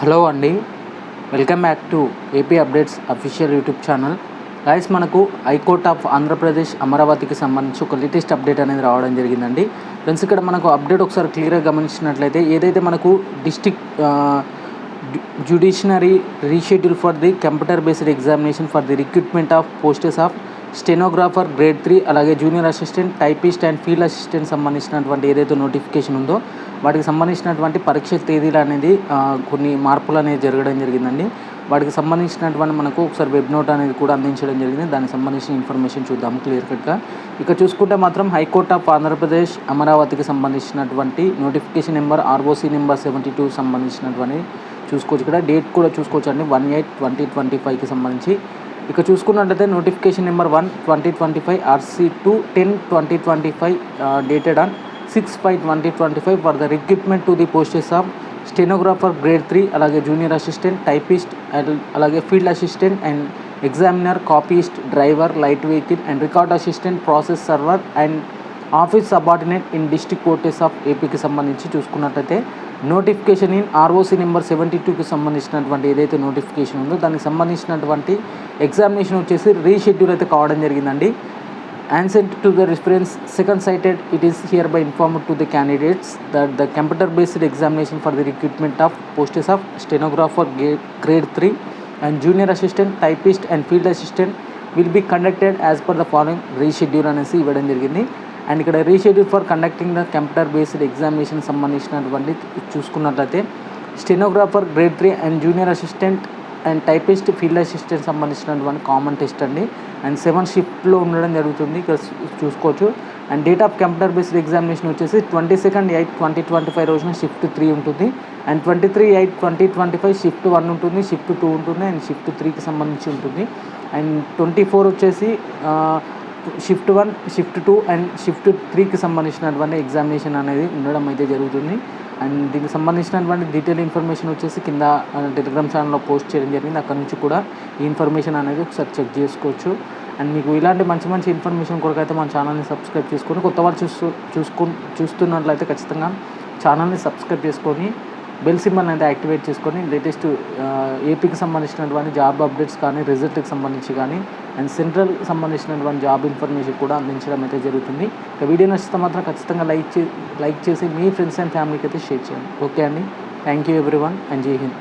Hello అండి, welcome back to AP updates official YouTube channel. Guys, మనకు high court of Andhra Pradesh అమరావతికి సంబంధించి ఒక లేటెస్ట్ అప్డేట్ అనేది రావడం జరిగిందండి. ఫ్రెండ్స్, ఇక్కడ మనకు అప్డేట్ ఒకసారి క్లియర్గా గమనించినట్లయితే, ఏదైతే మనకు district judiciary reschedule for the computer based examination for the recruitment of posts of stenographer grade 3 అలాగే junior assistant, typist and field assistant సంబంధించినటువంటి ఏదైతే నోటిఫికేషన్ ఉందో వాటికి సంబంధించినటువంటి పరీక్ష తేదీలు అనేది కొన్ని మార్పులు అనేది జరగడం జరిగిందండి. వాటికి సంబంధించినటువంటి మనకు ఒకసారి వెబ్ నోట్ అనేది కూడా అందించడం జరిగింది. దానికి సంబంధించిన ఇన్ఫర్మేషన్ చూద్దాము క్లియర్ కట్గా. ఇక చూసుకుంటే మాత్రం హైకోర్ట్ ఆఫ్ ఆంధ్రప్రదేశ్ అమరావతికి సంబంధించినటువంటి నోటిఫికేషన్ నెంబర్ ROC నెంబర్ 72 సంబంధించినటువంటి చూసుకోవచ్చు. ఇక్కడ డేట్ కూడా చూసుకోవచ్చు అండి, 1/8/2025కి సంబంధించి. ఇక చూసుకున్నట్లయితే notification number 1/2025 RC2 10/2025 dated on 6/5/2025 for the recruitment to the posts of stenographer grade 3 అలాగే జూనియర్ అసిస్టెంట్, టైపిస్ట్ అలాగే field assistant and examiner, copyist, driver, light vehicle and record assistant, process server and office subordinate in district Cortes of ఏపీకి సంబంధించి చూసుకున్నట్లయితే notification in ROC number 72కి సంబంధించినటువంటి ఏదైతే notification ఉందో దానికి సంబంధించినటువంటి ఎగ్జామినేషన్ వచ్చేసి రీషెడ్యూల్ అయితే కావడం జరిగిందండి. And sent to the reference second cited, it is hereby informed to the candidates that the computer based examination for the recruitment of posts of stenographer grade 3 and junior assistant, typist and field assistant will be conducted as per the following reschedule అనేసి ఇవ్వడం జరిగింది. And ఇక్కడ reschedule for conducting the computer based examination సంబంధించినటువంటి చూసుకున్నట్లయితే stenographer grade 3 and junior assistant and typist, field assistant సంబంధించినటువంటి common test అండి. And 7 షిఫ్ట్లో ఉండడం జరుగుతుంది, ఇక్కడ చూసుకోవచ్చు. And date of computer based examination వచ్చేసి 22/8/2025 రోజున షిఫ్ట్ 3 ఉంటుంది. అండ్ 23/8/2025 షిఫ్ట్ 1 ఉంటుంది, షిఫ్ట్ 2 ఉంటుంది అండ్ షిఫ్ట్ 3కి సంబంధించి ఉంటుంది. అండ్ 24 వచ్చేసి షిఫ్ట్ 1, షిఫ్ట్ 2 అండ్ షిఫ్ట్ 3కి సంబంధించినటువంటి ఎగ్జామినేషన్ అనేది ఉండడం అయితే జరుగుతుంది. అండ్ దీనికి సంబంధించినటువంటి డీటెయిల్ ఇన్ఫర్మేషన్ వచ్చేసి కింద టెలిగ్రామ్ ఛానల్లో పోస్ట్ చేయడం జరిగింది. అక్కడ నుంచి కూడా ఈ ఇన్ఫర్మేషన్ అనేది ఒకసారి చెక్ చేసుకోవచ్చు. అండ్ మీకు ఇలాంటి మంచి మంచి ఇన్ఫర్మేషన్ కొరకైతే మన ఛానల్ని సబ్స్క్రైబ్ చేసుకొని, కొత్త వాళ్ళు చూస్తున్నట్లయితే ఖచ్చితంగా ఛానల్ని సబ్స్క్రైబ్ చేసుకొని బెల్ సింబల్ అనేది యాక్టివేట్ చేసుకొని లేటెస్ట్ ఏపీకి సంబంధించినటువంటి జాబ్ అప్డేట్స్ కానీ, రిజల్ట్కి సంబంధించి కానీ అండ్ సెంట్రల్ సంబంధించినటువంటి జాబ్ ఇన్ఫర్మేషన్ కూడా అందించడం అయితే జరుగుతుంది. ఇక వీడియో నచ్చితే మాత్రం ఖచ్చితంగా లైక్ చేసి మీ ఫ్రెండ్స్ అండ్ ఫ్యామిలీకి అయితే షేర్ చేయండి. ఓకే అండి, థ్యాంక్ యూ ఎవ్రీవన్ అండ్ జై హింద్.